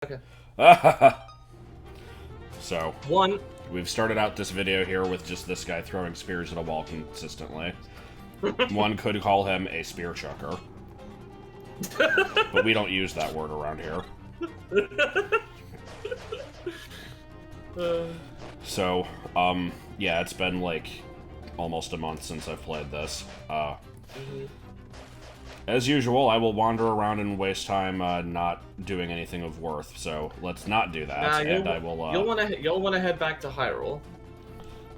Okay. So, One. we've started out this video here with just this guy throwing spears at a wall consistently. One could call him a spear chucker. But we don't use that word around here. So, yeah, it's been like almost a month since I've played this. As usual, I will wander around and waste time not doing anything of worth. So let's not do that. Nah, and I will. You'll wanna head back to Hyrule.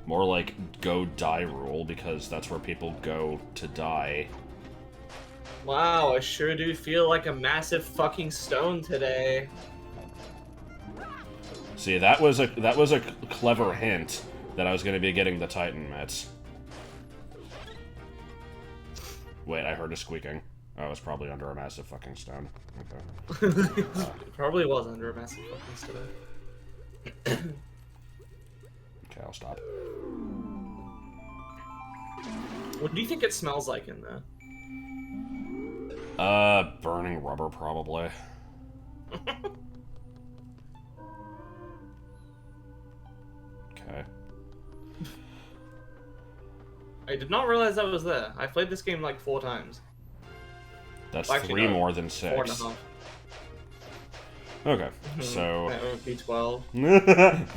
More like go die rule, because that's where people go to die. Wow, I sure do feel like a massive fucking stone today. See, that was a clever hint that I was going to be getting the Titan mitts. Wait, I heard a squeaking. Oh, it was probably under a massive fucking stone. Okay. It probably was under a massive fucking stone. Okay, I'll stop. What do you think it smells like in there? Burning rubber, probably. Okay. I did not realize that was there. I played this game like 4 times. That's Well, actually, 3 no, more than 6. 4.5. Okay, so... That would be 12.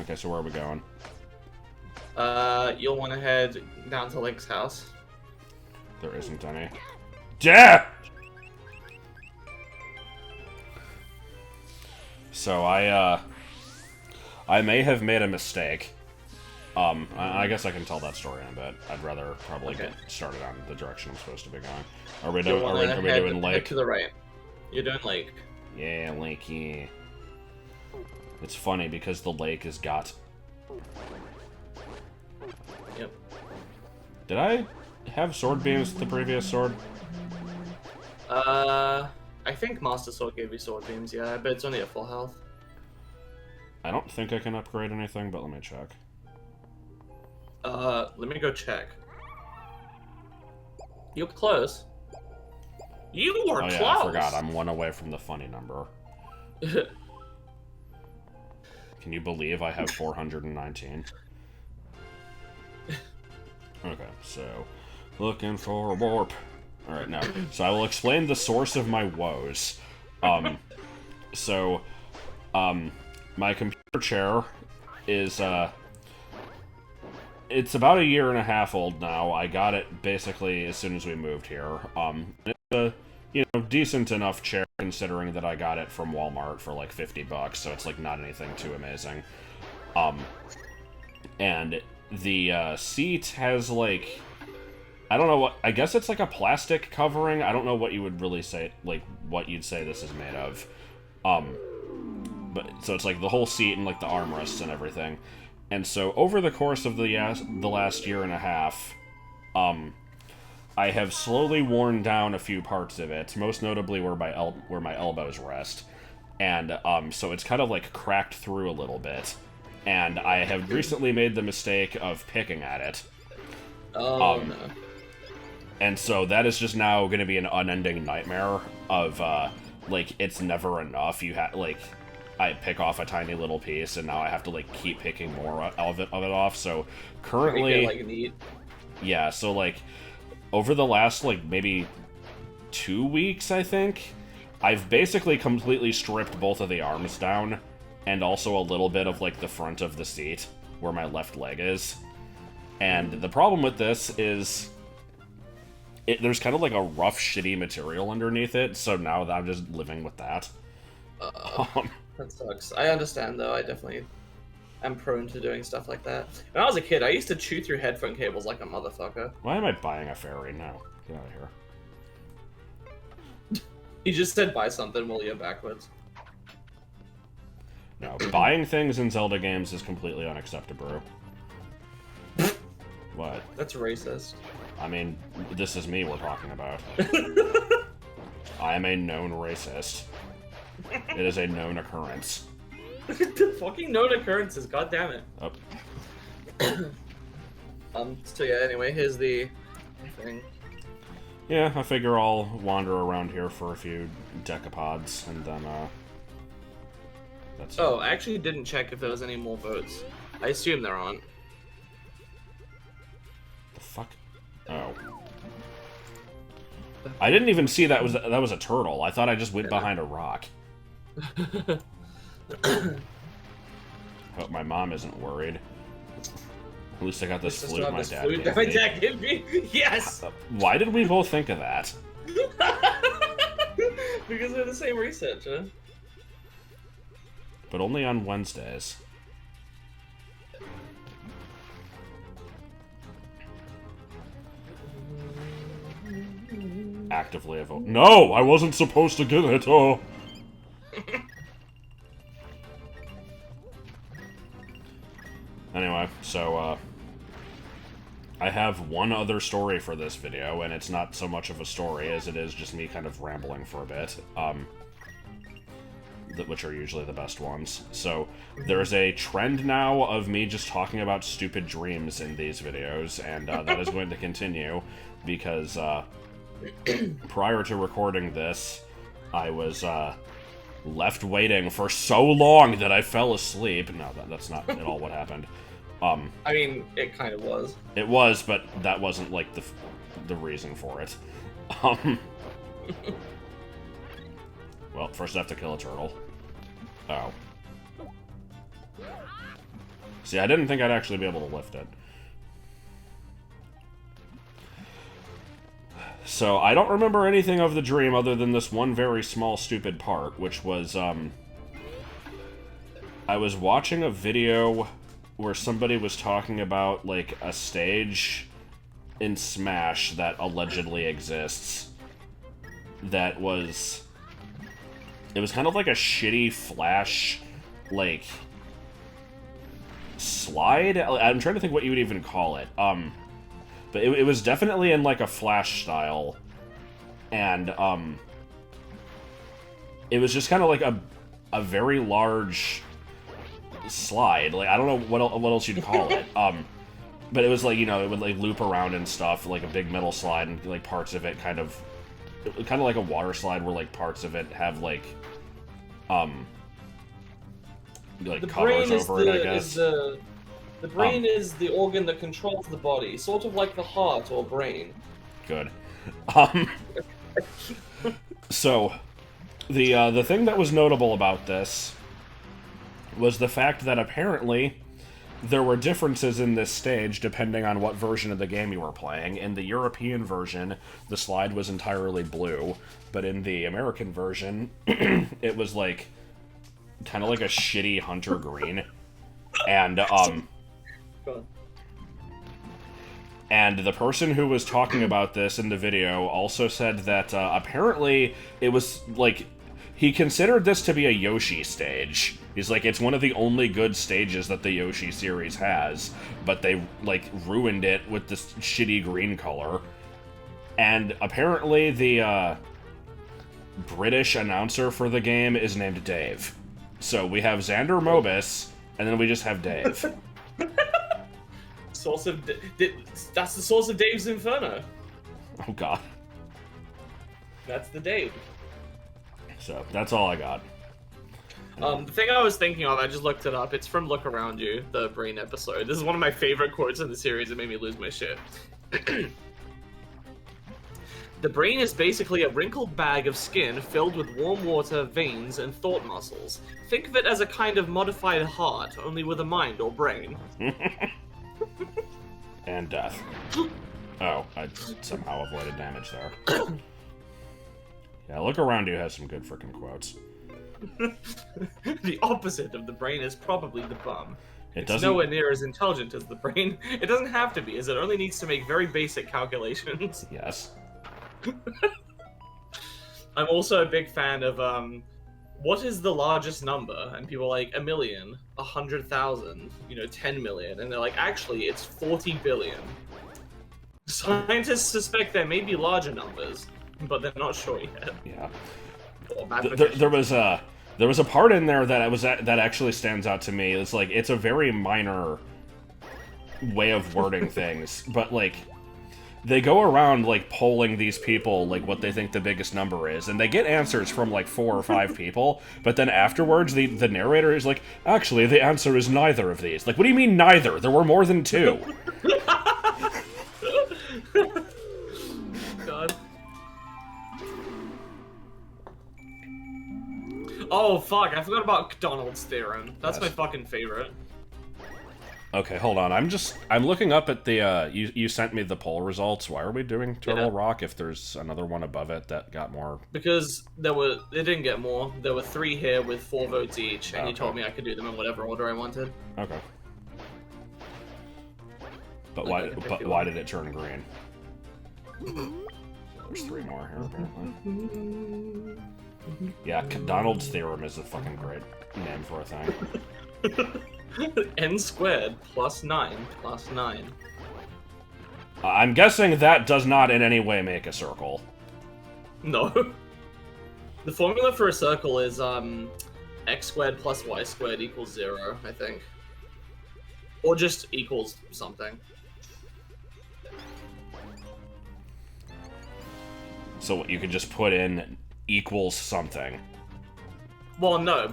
Okay, so where are we going? You'll want to head down to Link's house. There isn't any. Yeah! So I may have made a mistake. I guess I can tell that story in a bit. I'd rather probably get started on the direction I'm supposed to be going. Are we doing Lake? Head to the right. You're doing Lake. Yeah, Lake, yeah. It's funny because the lake has got... Yep. Did I have sword beams with the previous sword? I think Master Sword gave you sword beams, yeah, but it's only at full health. I don't think I can upgrade anything, but let me check. Let me go check. You're close. You were close! Yeah, I forgot. I'm 1 away from the funny number. Can you believe I have 419? Okay, so... Looking for a warp. Alright, no. So I will explain the source of my woes. My computer chair is, it's about 1.5 years old now. I got it basically as soon as we moved here. It's a, decent enough chair considering that I got it from Walmart for like $50, so it's like not anything too amazing. And the seat has like, I don't know what, I guess it's like a plastic covering. I don't know what you would really say, like what you'd say this is made of. But so it's like the whole seat and like the armrests and everything. And so over the course of the last 1.5 years, I have slowly worn down a few parts of it, most notably where my elbows rest. And so it's kind of like cracked through a little bit. And I have recently made the mistake of picking at it. Oh, no. And so that is just now going to be an unending nightmare of, like, it's never enough. I pick off a tiny little piece, and now I have to, like, keep picking more of it off. So currently... Like, neat. Yeah, so, like, over the last, like, maybe 2 weeks, I think, I've basically completely stripped both of the arms down, and also a little bit of, like, the front of the seat, where my left leg is. And the problem with this is... there's kind of like a rough, shitty material underneath it, so now I'm just living with that. That sucks. I understand, though. I definitely am prone to doing stuff like that. When I was a kid, I used to chew through headphone cables like a motherfucker. Why am I buying a fairy now? Get out of here. You just said buy something while you're backwards. No, buying things in Zelda games is completely unacceptable. What? That's racist. I mean, this is me we're talking about. I am a known racist. It is a known occurrence. Fucking known occurrences, god damn it. Oh. So yeah, anyway, here's the thing. Yeah, I figure I'll wander around here for a few decapods, and then, That's Oh, I actually didn't check if there was any more votes. I assume there aren't. the fuck. Oh. I didn't even see that was a turtle. I thought I just went behind a rock. Hope my mom isn't worried. At least I got this flute my dad gave me. Yes! Why did we both think of that? Because they're the same researcher. But only on Wednesdays. Actively a vote. No! I wasn't supposed to get it! Oh! Anyway, so, I have one other story for this video, and it's not so much of a story as it is just me kind of rambling for a bit, which are usually the best ones. So, there's a trend now of me just talking about stupid dreams in these videos, and that is going to continue, because, prior to recording this, I was, left waiting for so long that I fell asleep. No, that's not at all what happened. I mean, it kind of was. It was, but that wasn't, like, the reason for it. Well, first I have to kill a turtle. Oh. See, I didn't think I'd actually be able to lift it. So, I don't remember anything of the dream other than this one very small, stupid part, which was, I was watching a video where somebody was talking about, like, a stage in Smash that allegedly exists that was... It was kind of like a shitty Flash, like, slide? I'm trying to think what you would even call it. But it was definitely in, like, a Flash style. And, it was just kind of like a very large slide. Like, I don't know what else you'd call it. But it was like, you know, it would, like, loop around and stuff, like a big metal slide, and, like, parts of it kind of like a water slide where, like, parts of it have, like The covers over it, I guess. The brain is the organ that controls the body, sort of like the heart or brain. Good. So, the thing that was notable about this was the fact that apparently there were differences in this stage depending on what version of the game you were playing. In the European version, the slide was entirely blue, but in the American version, it was like kind of like a shitty hunter green. And and the person who was talking about this in the video also said that apparently it was like he considered this to be a Yoshi stage. He's like, it's one of the only good stages that the Yoshi series has, but they, like, ruined it with this shitty green color. And apparently the British announcer for the game is named Dave. So we have Xander Mobus, and then we just have Dave. Source of... That's the source of Dave's Inferno. Oh, God. That's the Dave. So, that's all I got. The thing I was thinking of, I just looked it up. It's from Look Around You, the Brain episode. This is one of my favorite quotes in the series. It made me lose my shit. The brain is basically a wrinkled bag of skin filled with warm water, veins, and thought muscles. Think of it as a kind of modified heart, only with a mind or brain. And death. Oh, I somehow avoided damage there. Yeah, Look Around You has some good freaking quotes. The opposite of the brain is probably the bum. It's nowhere near as intelligent as the brain. It doesn't have to be, as it only needs to make very basic calculations. Yes. I'm also a big fan of, what is the largest number? And people are like, 1 million, 100,000, 10 million. And they're like, actually, it's 40 billion. Scientists suspect there may be larger numbers, but they're not sure yet. Yeah. There was a part in there that actually stands out to me. It's like, it's a very minor way of wording things, but like, they go around like polling these people like what they think the biggest number is, and they get answers from like 4 or 5 people, but then afterwards the narrator is like, actually the answer is neither of these. Like, what do you mean neither? There were more than 2. God. Oh fuck, I forgot about Donald's theorem. That's my fucking favorite. Okay, hold on. I'm looking up at the you sent me the poll results. Why are we doing Turtle Rock if there's another one above it that got more? Because it didn't get more. There were 3 here with 4 votes each, and you told me I could do them in whatever order I wanted. Okay. But why did it turn green? There's 3 more here apparently. Yeah, Donald's theorem is a fucking great name for a thing. N squared plus 9 plus 9. I'm guessing that does not in any way make a circle. No. The formula for a circle is x squared plus y squared equals 0, I think. Or just equals something. So you could just put in equals something. Well, no,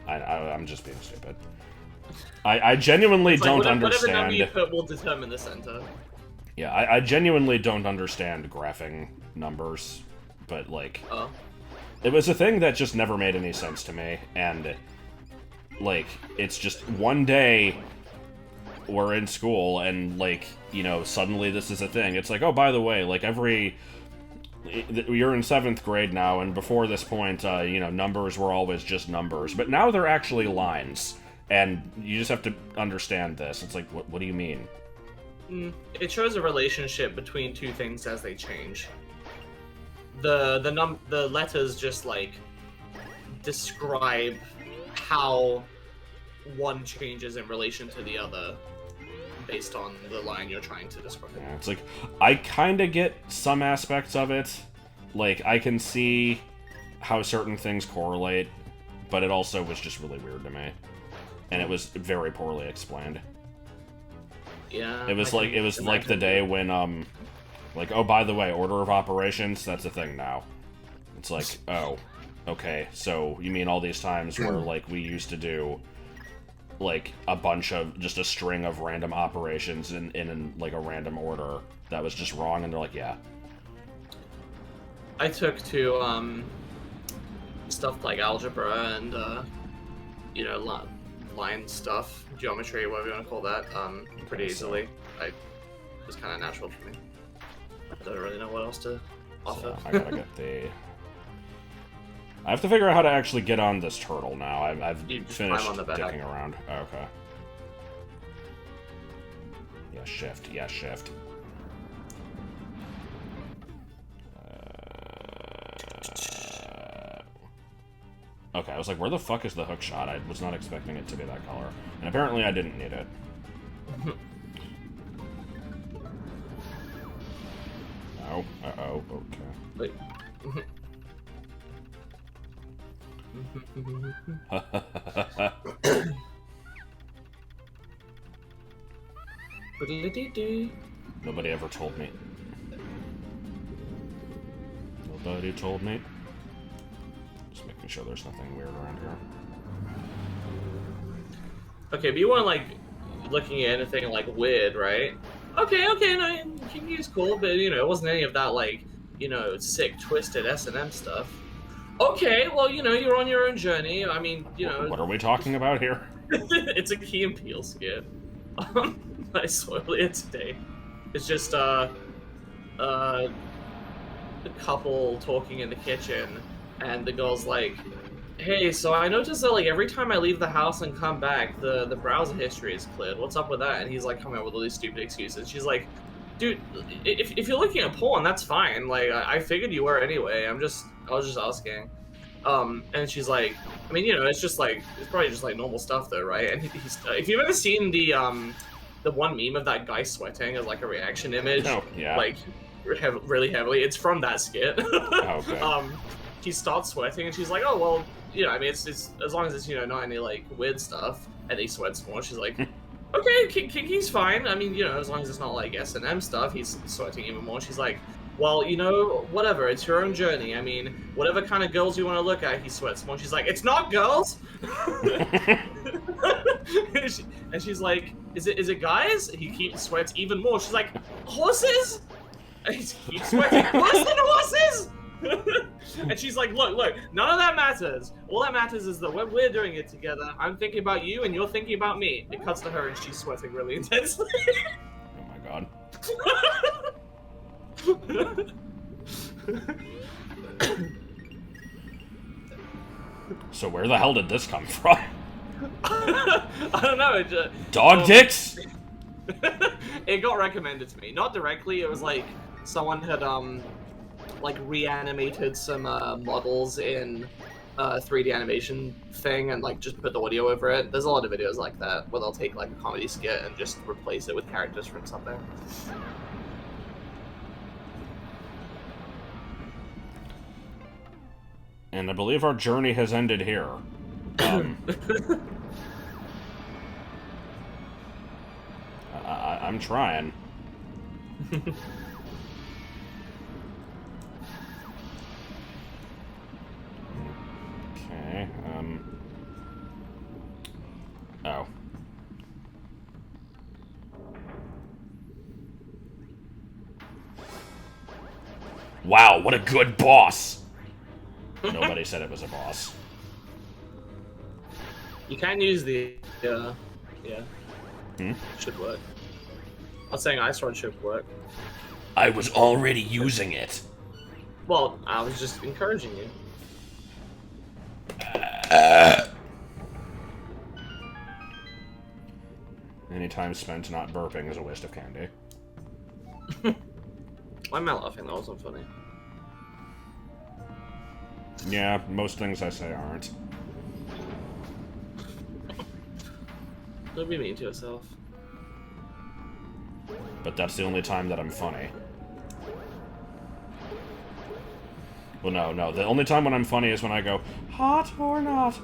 I'm just being stupid. I genuinely don't understand. Whatever number you put will determine the center. Yeah, I genuinely don't understand graphing numbers, but like, it was a thing that just never made any sense to me, and like, it's just one day we're in school and like, you know, suddenly this is a thing. It's like, oh, by the way, like you're in 7th grade now, and before this point, you know, numbers were always just numbers, but now they're actually lines, and you just have to understand this. It's like, what do you mean? It shows a relationship between 2 things as they change. The letters just like describe how one changes in relation to the other based on the line you're trying to describe. Yeah, it's like, I kind of get some aspects of it. Like, I can see how certain things correlate, but it also was just really weird to me. And it was very poorly explained. Yeah. It was like the day when, like, oh, by the way, order of operations, that's a thing now. It's like, oh, okay, so you mean all these times where, like, we used to do like a bunch of just a string of random operations in like a random order that was just wrong, and they're like, yeah. I took to stuff like algebra and you know, line stuff, geometry, whatever you want to call that, pretty easily. It was kind of natural for me. I don't really know what else to offer. So I gotta get the. I have to figure out how to actually get on this turtle now. I've finished dicking around. Oh, okay. Yeah, shift. Yeah, shift. Okay, I was like, where the fuck is the hook shot? I was not expecting it to be that color. And apparently I didn't need it. Oh, uh-oh, okay. Wait. Nobody ever told me. Nobody told me. Just making sure there's nothing weird around here. Okay, but you weren't like looking at anything like weird, right? Okay, no, Kinky is cool, but you know, it wasn't any of that like, you know, sick, twisted S&M stuff. Okay, well, you know, you're on your own journey. I mean, you know... What are we talking about here? It's a Key and Peele skit. I spoiled it today. It's just, a couple talking in the kitchen, and the girl's like, hey, so I noticed that, like, every time I leave the house and come back, the browser history is cleared. What's up with that? And he's, like, coming up with all these stupid excuses. She's like, dude, if you're looking at porn, that's fine. Like, I figured you were anyway. I was just asking. And she's like, I mean, you know, it's just like, it's probably just like normal stuff though, right? And he's, if you've ever seen the one meme of that guy sweating as like a reaction image, oh, yeah. like really heavily, it's from that skit. Oh, okay. He starts sweating and she's like, oh, well, you know, I mean, it's as long as it's, you know, not any like weird stuff, and he sweats more. She's like, Okay, Kiki's fine. I mean, as long as it's not like S&M stuff, he's sweating even more. She's like, well, whatever. It's your own journey. I mean, whatever kind of girls you want to look at, he sweats more. She's like, it's not girls. and she's like, is it guys? He sweats even more. She's like, horses? And he keeps sweating worse than horses. And she's like, look, none of that matters. All that matters is that when we're doing it together, I'm thinking about you and you're thinking about me. It cuts to her and she's sweating really intensely. Oh my god. So where the hell did this come from? I don't know. Dog dicks? It got recommended to me. Not directly. It was like someone had like reanimated some models in 3D animation thing and like just put the audio over it. There's a lot of videos like that where they'll take like a comedy skit and just replace it with characters from something. And I believe our journey has ended here. I'm trying. Okay, oh. Wow, what a good boss! Nobody said it was a boss. You can use the, yeah. Should work. I'm not saying Ice Rod should work. I was already using it. Well, I was just encouraging you. Any time spent not burping is a waste of candy. Why am I laughing? That wasn't funny. Yeah, most things I say aren't. Don't be mean to yourself. But that's the only time that I'm funny. Well, no. The only time when I'm funny is when I go, hot or not?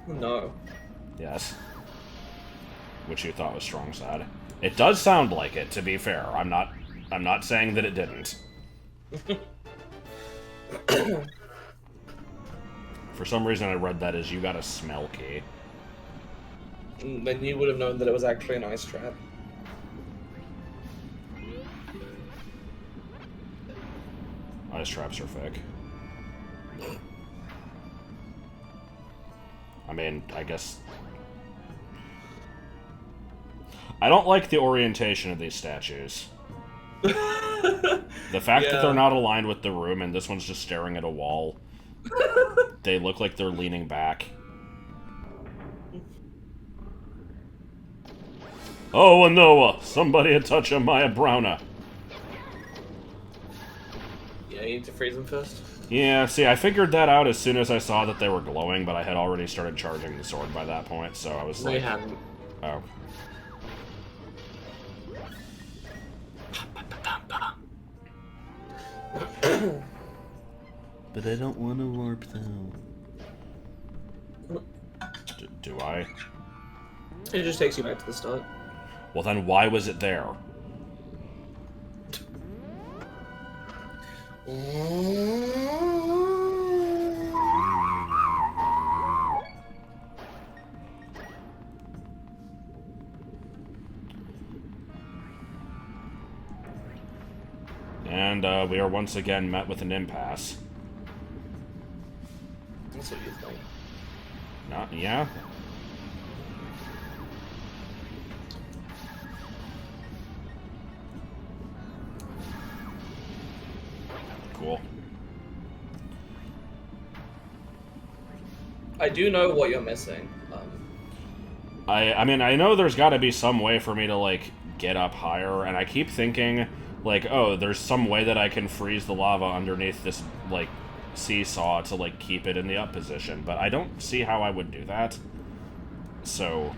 No. Yes. Which you thought was strong side. It does sound like it, to be fair. I'm not saying that it didn't. For some reason I read that as you got a smell key. Then you would have known that it was actually an ice trap. Ice traps are fake. I mean, I guess... I don't like the orientation of these statues. The fact that they're not aligned with the room and this one's just staring at a wall. They look like they're leaning back. Oh, Noah! Somebody a touch of Maya Browna. Yeah, you need to freeze them first. Yeah, see, I figured that out as soon as I saw that they were glowing, but I had already started charging the sword by that point, so I was like... No, you hadn't. Oh. But I don't want to warp, though. Do I? It just takes you back to the start. Well, then why was it there? And we are once again met with an impasse. That's what you think. Not, yeah? Cool. I do know what you're missing. I mean, I know there's got to be some way for me to, like, get up higher, and I keep thinking, like, oh, there's some way that I can freeze the lava underneath this, like, seesaw to, like, keep it in the up position, but I don't see how I would do that. So,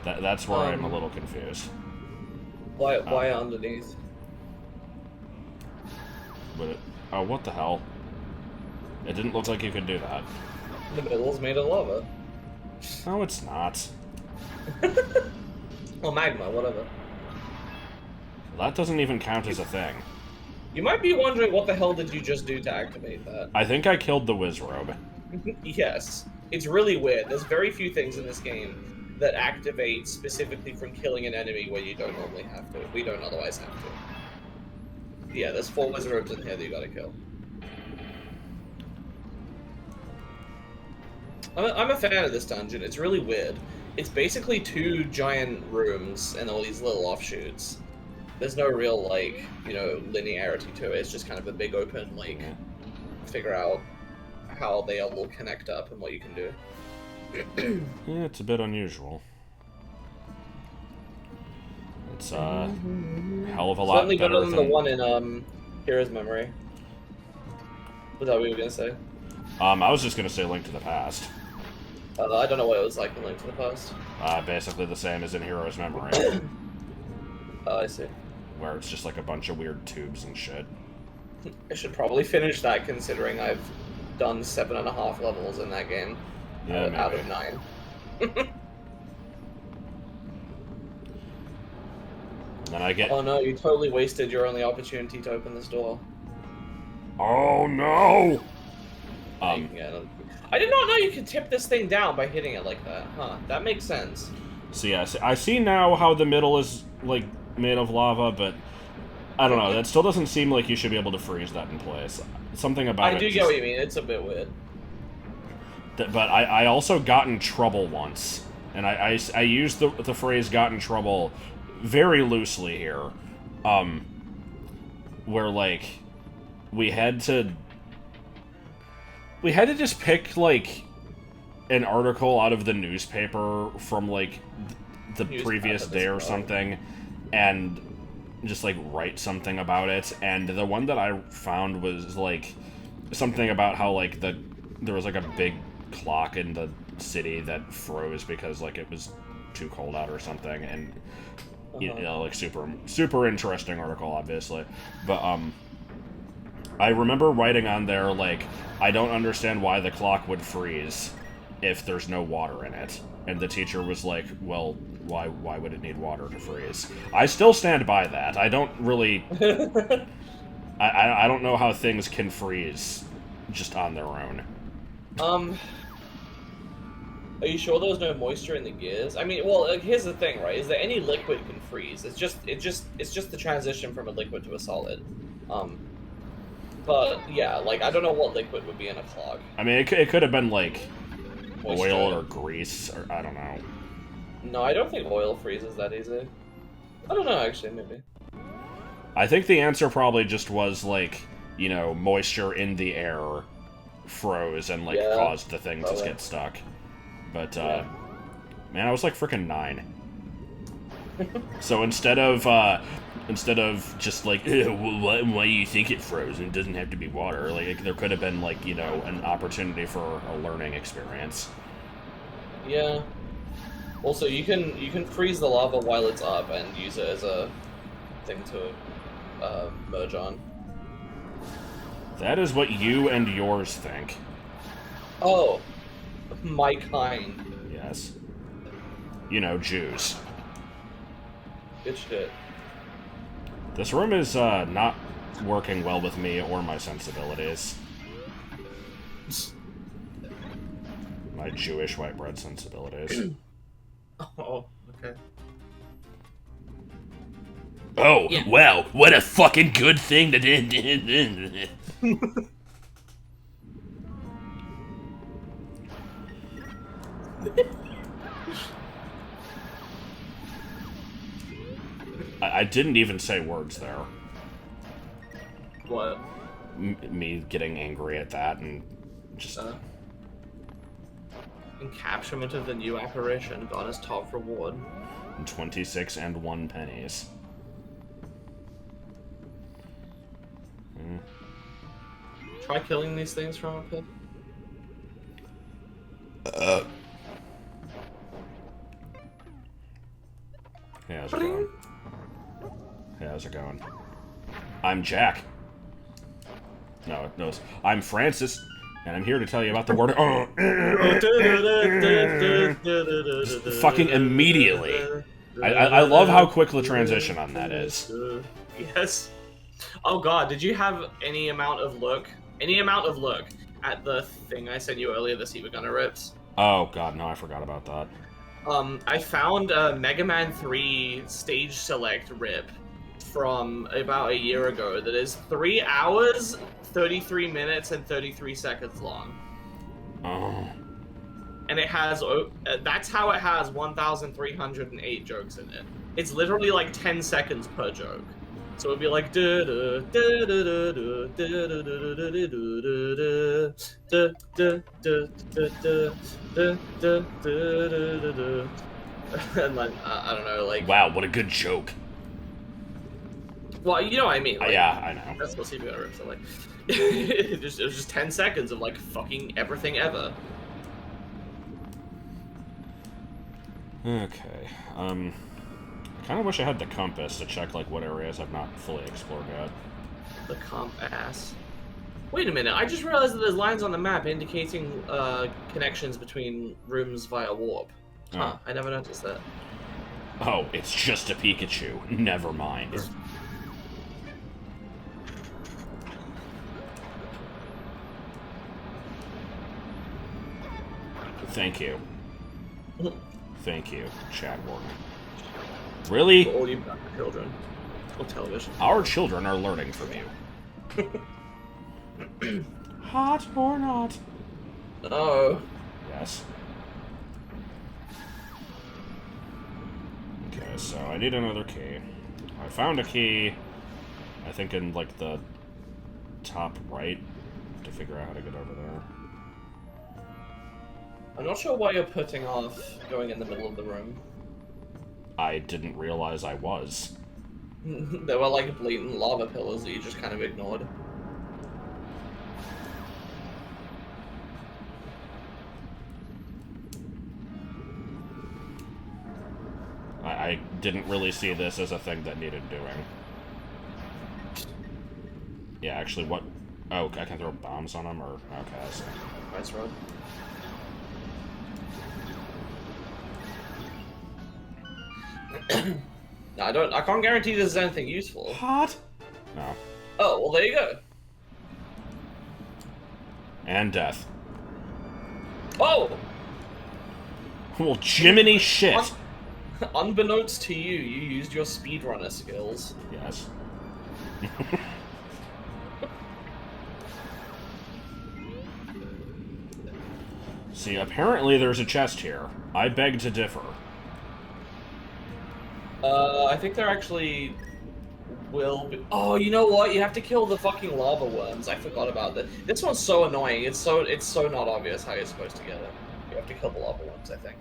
that's where I'm a little confused. Why underneath? But oh, what the hell? It didn't look like you could do that. The middle's made of lava. No, it's not. Or magma, whatever. That doesn't even count as a thing. You might be wondering what the hell did you just do to activate that? I think I killed the Wizrobe. Yes. It's really weird. There's very few things in this game that activate specifically from killing an enemy where you don't normally have to. We don't otherwise have to. Yeah, there's 4 Wizrobes in here that you gotta kill. I'm a fan of this dungeon. It's really weird. It's basically 2 giant rooms and all these little offshoots. There's no real, like, you know, linearity to it. It's just kind of a big open, like, figure out how they all connect up and what you can do. Yeah, it's a bit unusual. It's a hell of a lot Certainly better than the than... one in Hero's Memory. Was that what you were gonna say? I was just gonna say Link to the Past. I don't know what it was like in Link to the Past. Basically the same as in Hero's Memory. I see. Where it's just like a bunch of weird tubes and shit. I should probably finish that, considering I've done 7.5 levels in that game. Yeah, out of 9. And then I get... Oh no, you totally wasted your only opportunity to open this door. Oh no! Yeah, I did not know you could tip this thing down by hitting it like that. Huh, that makes sense. So yeah, I see now how the middle is, like, made of lava, but I don't know, that still doesn't seem like you should be able to freeze that in place. Something about it I do get what you mean, it's a bit weird. But I also got in trouble once, and I used the phrase "got in trouble" very loosely here, where, like, we had to just pick, like, an article out of the newspaper from, like, the previous day or something, and just, like, write something about it, and the one that I found was, like, something about how, like, there was, like, a big clock in the city that froze because, like, it was too cold out or something, and, you know, like, super interesting article, obviously, but, I remember writing on there, like, I don't understand why the clock would freeze if there's no water in it. And the teacher was like, well, why would it need water to freeze? I still stand by that. I don't really... I don't know how things can freeze just on their own. Are you sure there was no moisture in the gears? I mean, well, like, here's the thing, right? Is that any liquid can freeze. It's just the transition from a liquid to a solid. But yeah, like, I don't know what liquid would be in a clog. I mean, it could have been like Moisture. oil or grease, or I don't know. No, I don't think oil freezes that easy. I don't know, actually, maybe. I think the answer probably just was, like, you know, moisture in the air froze and, like, caused the thing to get stuck. But, man, I was, like, freaking 9. So instead of just, like, why do you think it froze? It doesn't have to be water. Like, there could have been, like, you know, an opportunity for a learning experience. Yeah. Also, you can freeze the lava while it's up and use it as a thing to merge on. That is what you and yours think. Oh, my kind. Yes. You know, Jews. Good shit. This room is not working well with me or my sensibilities. My Jewish white bread sensibilities. Oh, okay. Oh, yeah. Wow, what a fucking good thing to do. I didn't even say words there. What? Me getting angry at that and just... Encapsulament of the new apparition got us top reward. 26 and 1 pennies. Try killing these things from up here. Hey, how's it going? Hey, how's it going? I'm Jack. No, I'm Francis, and I'm here to tell you about the word. fucking immediately. I love how quick the transition on that is. Yes. Oh god, did you have any amount of look at the thing I sent you earlier, the Seaver Gunner rips? Oh god, no, I forgot about that. I found a Mega Man 3 stage select rip from about a year ago that is 3 hours, 33 minutes, and 33 seconds long. Oh. And it has, that's how it has 1,308 jokes in it. It's literally like 10 seconds per joke. So it'd be like and then I don't know, like, wow, what a good joke. well, you know what I mean. Like, yeah, I know. That's what CPR rips are like. it was just 10 seconds of like fucking everything ever. Okay. I kind of wish I had the compass to check like what areas I've not fully explored yet. The compass. Wait a minute, I just realized that there's lines on the map indicating connections between rooms via warp. Huh, I never noticed that. Oh, it's just a Pikachu. Never mind. Thank you. Thank you, Chad Warden. Really? For all you children. Or television. Our children are learning from you. Hot or not? Oh. Yes. Okay, so I need another key. I found a key, I think in, like, the top right, to figure out how to get over there. I'm not sure why you're putting off going in the middle of the room. I didn't realize I was. There were, like, blatant lava pillars that you just kind of ignored. I didn't really see this as a thing that needed doing. Yeah, actually, what... Oh, I can throw bombs on them, or... Okay, I see. Nice run. No, I can't guarantee there's anything useful. Hot? No. Oh, well, there you go. And death. Oh! Well, Jiminy shit! Unbeknownst to you, you used your speedrunner skills. Yes. See, apparently there's a chest here. I beg to differ. I think there actually will be... Oh, you know what? You have to kill the fucking lava worms. I forgot about that. This one's so annoying. It's so not obvious how you're supposed to get it. You have to kill the lava worms, I think.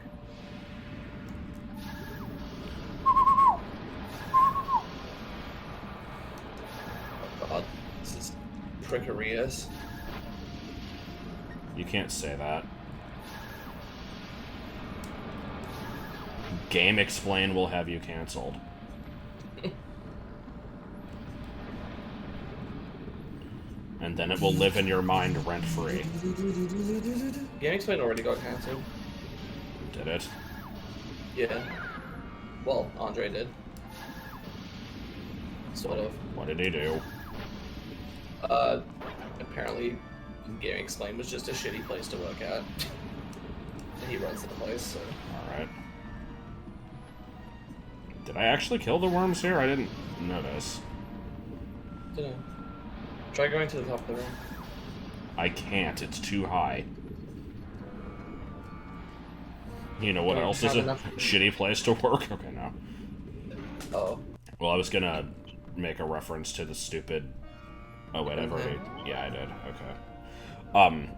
Oh god, this is precarious. You can't say that. Game Explain will have you cancelled. And then it will live in your mind rent-free. Game Explain already got cancelled. Did it? Yeah. Well, Andre did. Sort of. What did he do? Apparently Game Explain was just a shitty place to work at. And he runs the place, so... Alright. Did I actually kill the worms here? I didn't notice. Dunno. Try going to the top of the room. I can't. It's too high. You know what else is a shitty place to work? Okay, no. Oh. Well, I was gonna make a reference to the stupid... Oh, wait, I've already... Yeah, I did.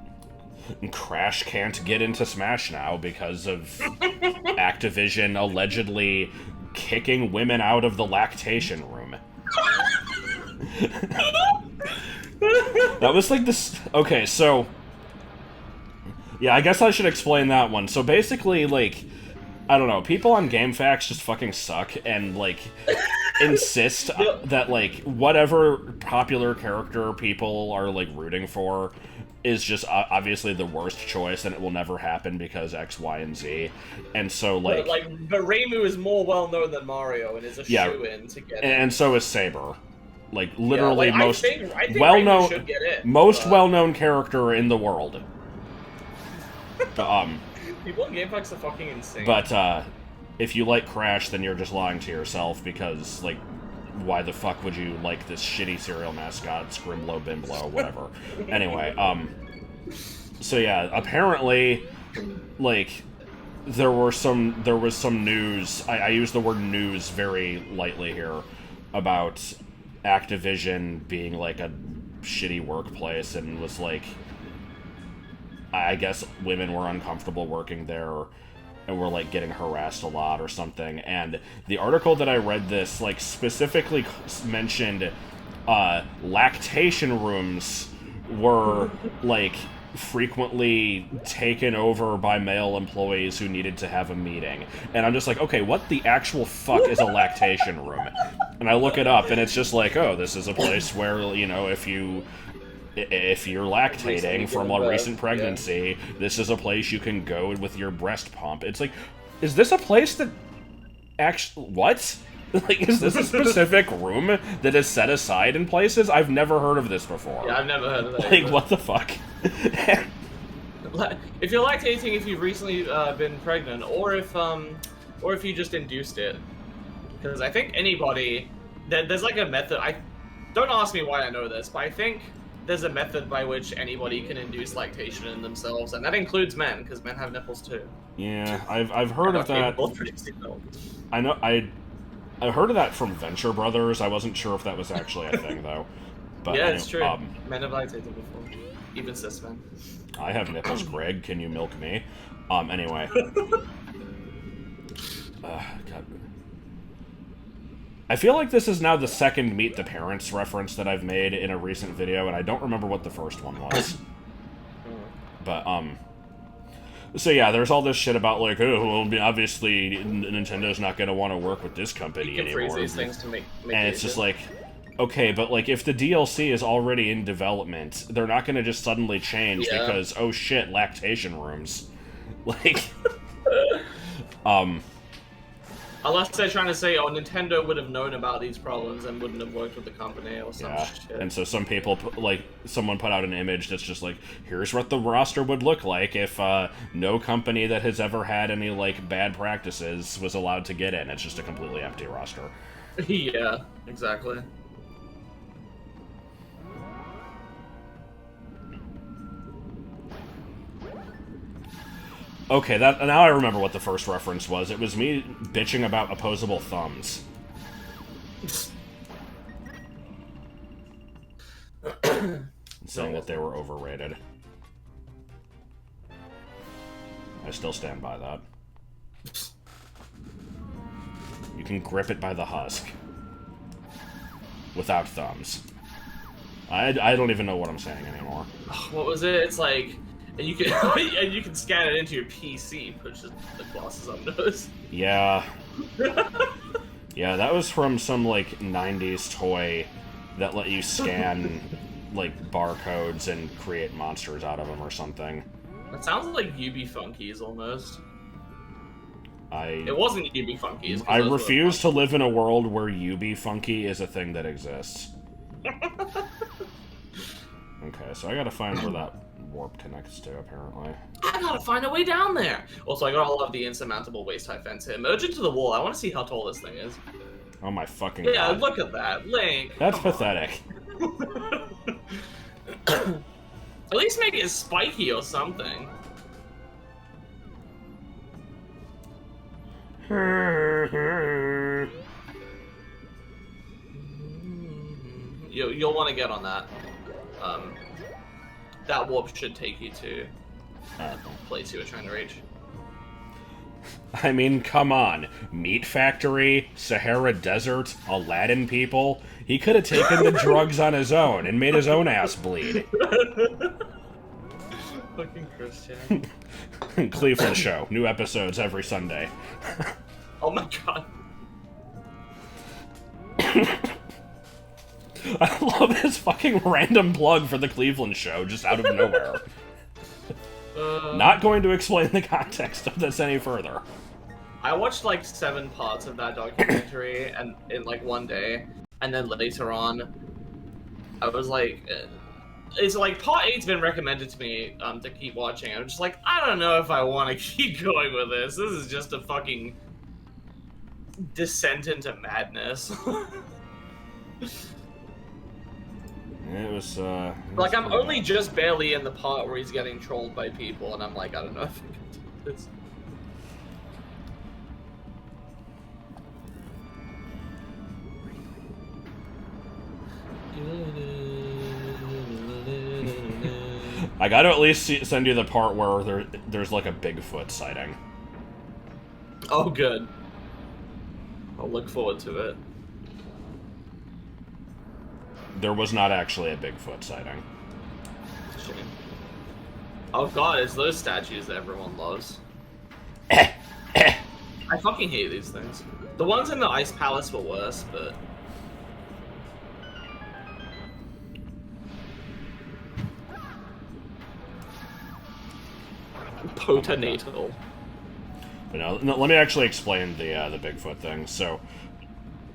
Okay. Crash can't get into Smash now because of Activision allegedly kicking women out of the lactation room. That was like this... Okay, so... Yeah, I guess I should explain that one. So basically, like... I don't know, people on GameFAQs just fucking suck and, like... insist that, like, whatever popular character people are, like, rooting for is just obviously the worst choice, and it will never happen because X, Y, and Z. And so, like... But Reimu is more well-known than Mario and is a shoe-in to get it. And so is Saber. Like, literally yeah, most I think well-known... should get it, most well-known character in the world. People in GameFAQs are fucking insane. But, if you like Crash, then you're just lying to yourself, because, like, why the fuck would you like this shitty cereal mascot, Scrimblow Bimblow, whatever. Anyway, so yeah, apparently, like, there was some news, I use the word news very lightly here, about Activision being, like, a shitty workplace, and was, like, I guess women were uncomfortable working there, and were, like, getting harassed a lot or something. And the article that I read this, like, specifically mentioned lactation rooms were, like, frequently taken over by male employees who needed to have a meeting. And I'm just like, okay, what the actual fuck is a lactation room? And I look it up, and it's just like, oh, this is a place where, you know, if you're lactating from a recent pregnancy, this is a place you can go with your breast pump. It's like, is this a place that actually... What? Like, is this a specific room that is set aside in places? I've never heard of this before. Yeah, I've never heard of that. Like, what the fuck? If you're lactating, if you've recently been pregnant, or if you just induced it. Because I think anybody... There's, like, a method... Don't ask me why I know this, but I think there's a method by which anybody can induce lactation in themselves, and that includes men, because men have nipples too. Yeah, I've heard of that. I know I heard of that from Venture Brothers. I wasn't sure if that was actually a thing though. But yeah, anyway, it's true. Men have lactated before, even cis men. I have nipples, Greg. Can you milk me? Anyway. God. I feel like this is now the second Meet the Parents reference that I've made in a recent video, and I don't remember what the first one was. But, so yeah, there's all this shit about, like, oh, well, obviously Nintendo's not gonna want to work with this company anymore. You can freeze these things to make and it's just like, okay, but, like, if the DLC is already in development, they're not gonna just suddenly change because, oh shit, lactation rooms. Like, Unless they're trying to say, oh, Nintendo would have known about these problems and wouldn't have worked with the company or some shit. And so some people, someone put out an image that's just like, here's what the roster would look like if no company that has ever had any, like, bad practices was allowed to get in. It's just a completely empty roster. Yeah, exactly. Okay, now I remember what the first reference was. It was me bitching about opposable thumbs. Saying that they were overrated. I still stand by that. You can grip it by the husk. Without thumbs. I don't even know what I'm saying anymore. What was it? It's like... And you can and you can scan it into your PC, push the glasses on those. Yeah. Yeah, that was from some, like, 90s toy that let you scan, like, barcodes and create monsters out of them or something. That sounds like UB Funkies, almost. It wasn't UB Funkies. I refuse to live in a world where UB Funky is a thing that exists. Okay, so I gotta find where that warp connects to, apparently. I gotta find a way down there! Also, I gotta love the insurmountable waist-high fence here. Merge into the wall. I want to see how tall this thing is. Oh my fucking god. Yeah, look at that. Link. That's pathetic. At least make it spiky or something. You'll want to get on that. That warp should take you to the place you were trying to reach. I mean, come on. Meat Factory, Sahara Desert, Aladdin people. He could have taken the drugs on his own and made his own ass bleed. Fucking Christian. Cleveland Show. New episodes every Sunday. Oh my god. I love this fucking random plug for the Cleveland show, just out of nowhere. Not going to explain the context of this any further. I watched like 7 parts of that documentary and in like one day, and then later on, I was like, it's like part 8's been recommended to me to keep watching. I'm just like, I don't know if I want to keep going with this. This is just a fucking descent into madness. It was, like, I'm only just barely in the part where he's getting trolled by people, and I'm like, I don't know if I can do this. I gotta at least send you the part where there's like a Bigfoot sighting. Oh, good. I'll look forward to it. There was not actually a Bigfoot sighting. Shame. Oh god, it's those statues that everyone loves. I fucking hate these things. The ones in the Ice Palace were worse, but... Potanatal. But no, let me actually explain the Bigfoot thing. So,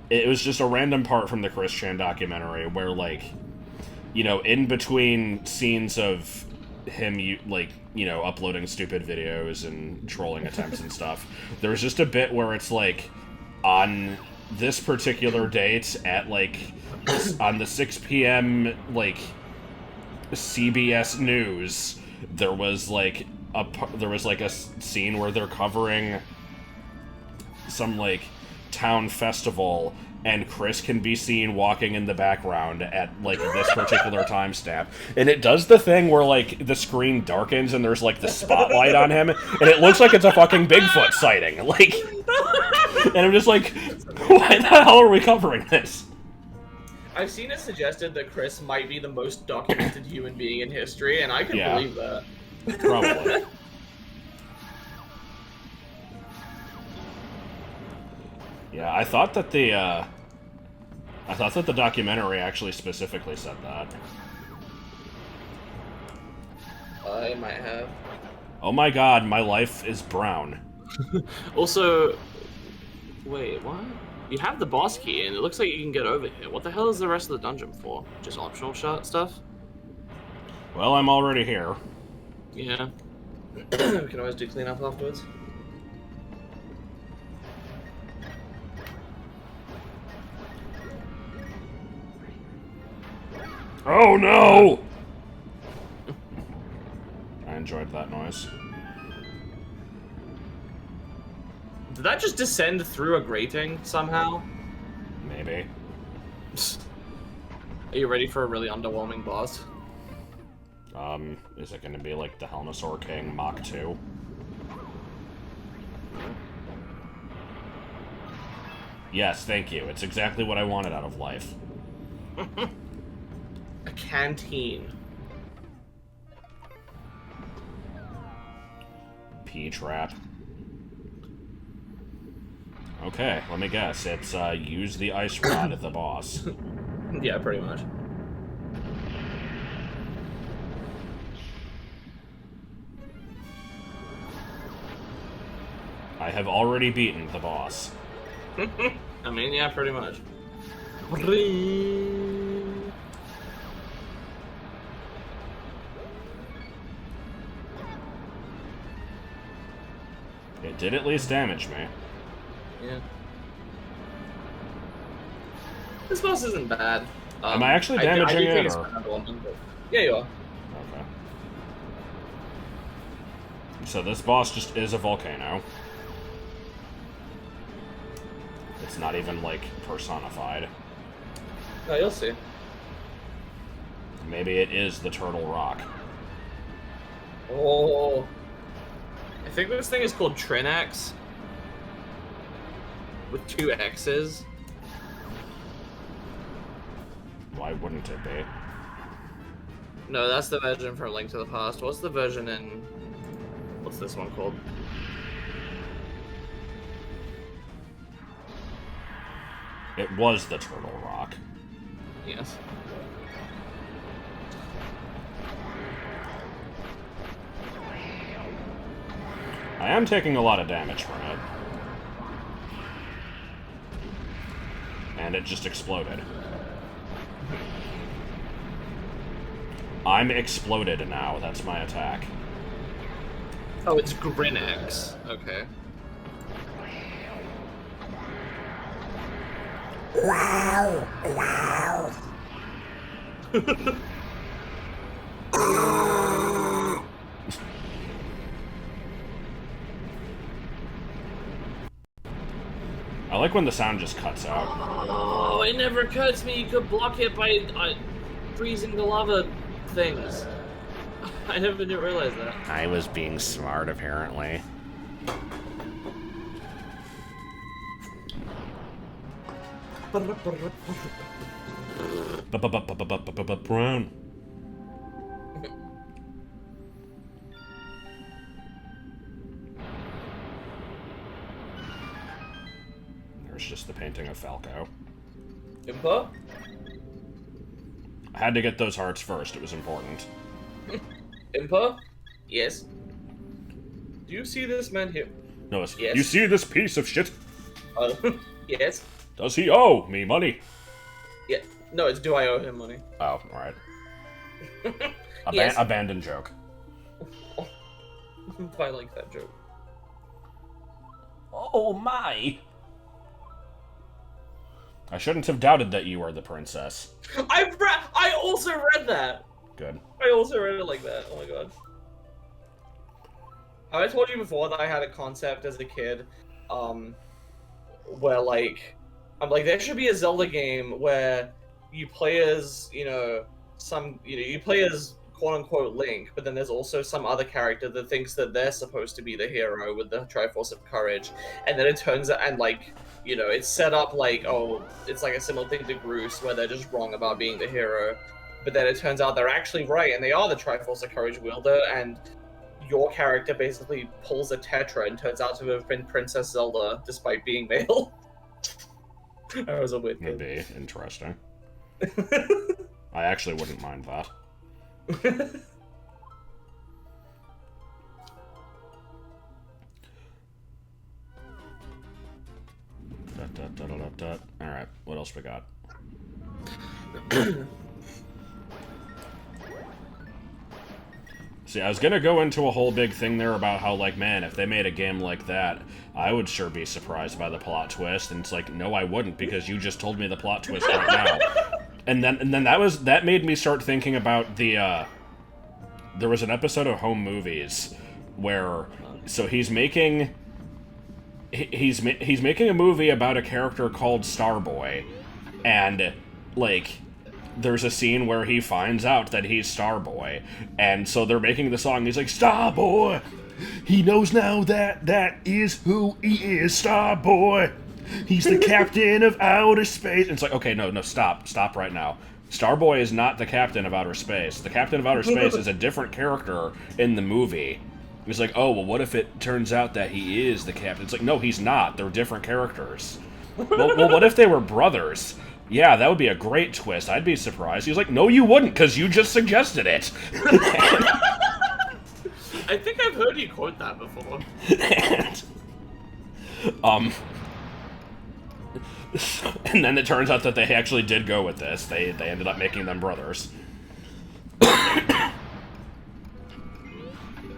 it was just a random part from the Chris Chan documentary where, like, you know, in between scenes of him, uploading stupid videos and trolling attempts and stuff, there's just a bit where it's like, on this particular date at, like, on the 6 p.m., like, CBS News, there was a scene where they're covering some, like, town festival, and Chris can be seen walking in the background at, like, this particular timestamp. And it does the thing where, like, the screen darkens and there's, like, the spotlight on him, and it looks like it's a fucking Bigfoot sighting. Like, and I'm just like, why the hell are we covering this? I've seen it suggested that Chris might be the most documented human being in history, and I can believe that. Probably. Yeah, I thought that the documentary actually specifically said that. I might have. Oh my god, my life is brown. Also, wait, what? You have the boss key, and it looks like you can get over here. What the hell is the rest of the dungeon for? Just optional stuff? Well, I'm already here. Yeah. We can always do cleanup afterwards. Oh no! I enjoyed that noise. Did that just descend through a grating somehow? Maybe. Are you ready for a really underwhelming boss? Is it gonna be like the Helmosaur King Mach 2? Yes, thank you. It's exactly what I wanted out of life. A canteen. P-trap. Okay, let me guess. It's, use the ice rod at the boss. Yeah, pretty much. I have already beaten the boss. I mean, yeah, pretty much. It did at least damage me. Yeah. This boss isn't bad. Am I actually damaging it, or...? Yeah, you are. Okay. So this boss just is a volcano. It's not even, like, personified. No, you'll see. Maybe it is the Turtle Rock. Oh. I think this thing is called Trinax. With 2 X's. Why wouldn't it be? No, that's the version from Link to the Past. What's the version in... What's this one called? It was the Turtle Rock. Yes. I am taking a lot of damage from it. And it just exploded. I'm exploded now, that's my attack. Oh, it's Grinx. Okay. Wow, wow. I like when the sound just cuts out. Oh, it never occurred to me you could block it by freezing the lava things. I never did realize that. I was being smart, apparently. Brown. There's just the painting of Falco. Impa? I had to get those hearts first, it was important. Impa? Yes. Do you see this man here? No, it's, yes. You see this piece of shit? Yes. Does he owe me money? Yeah. No, it's do I owe him money? Oh, alright. Yes. Abandoned joke. I like that joke. Oh my! I shouldn't have doubted that you were the princess. I also read that! Good. I also read it like that, oh my god. Have I told you before that I had a concept as a kid, where like, I'm like, there should be a Zelda game where you play as, you play as quote-unquote Link, but then there's also some other character that thinks that they're supposed to be the hero with the Triforce of Courage, and then it turns out, and like, it's set up like, oh, it's like a similar thing to Groose, where they're just wrong about being the hero, but then it turns out they're actually right, and they are the Triforce of Courage wielder, and your character basically pulls a Tetra and turns out to have been Princess Zelda, despite being male. That was a weird Would thing. be interesting. I actually wouldn't mind that. Alright, what else we got? See, I was gonna go into a whole big thing there about how, like, man, if they made a game like that, I would sure be surprised by the plot twist, and it's like, no, I wouldn't, because you just told me the plot twist right now. And then that made me start thinking about the, there was an episode of Home Movies where, so he's making a movie about a character called Starboy, and, like, there's a scene where he finds out that he's Starboy, and so they're making the song, he's like, Starboy! He knows now that is who he is, Starboy! He's the captain of outer space! And it's like, okay, no, stop right now. Starboy is not the captain of outer space. The captain of outer space is a different character in the movie. He's like, oh, well, what if it turns out that he is the captain? It's like, no, he's not. They're different characters. Well, what if they were brothers? Yeah, that would be a great twist. I'd be surprised. He's like, no, you wouldn't, because you just suggested it. I think I've heard you quote that before. And then it turns out that they actually did go with this. They ended up making them brothers.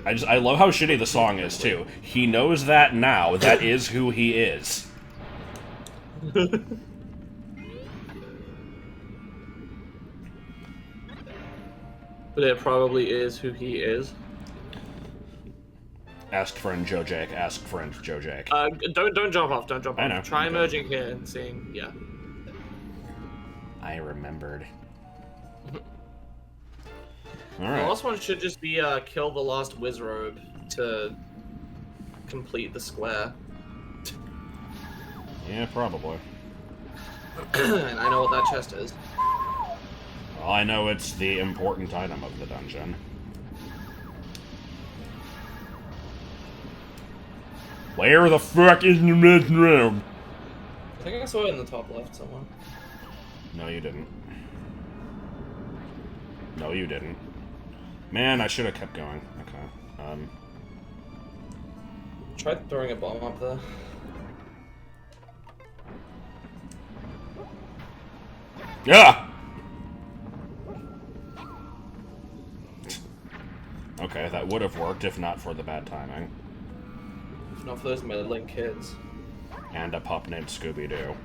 I love how shitty the song is, too. He knows that now. That is who he is. But it probably is who he is. Ask friend Joe Jake. Ask friend Joe Jake. Don't jump off. Don't jump off. I know. Try merging here and seeing. Yeah. I remembered. The Alright. last one should just be kill the last Wizrobe to complete the square. Yeah, probably. And I know what that chest is. Well, I know it's the important item of the dungeon. Where the fuck is the red room? I think I saw it in the top left somewhere. No, you didn't. No, you didn't. Man, I should have kept going. Okay. Try throwing a bomb up there. Yeah! Okay, that would have worked if not for the bad timing. Not for those meddling kids. And a pup named Scooby-Doo.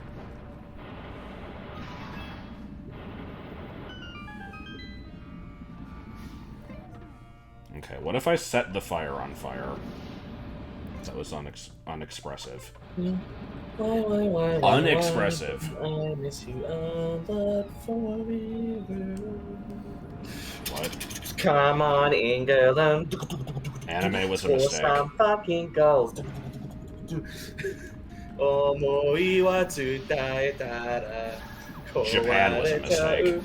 Okay, what if I set the fire on fire? That was unexpressive. Why, Unexpressive. I miss you on the forever. What? Come on, England. Anime was a Score mistake. some fucking goals. Omoi wa tsutaetara. Japan was a mistake.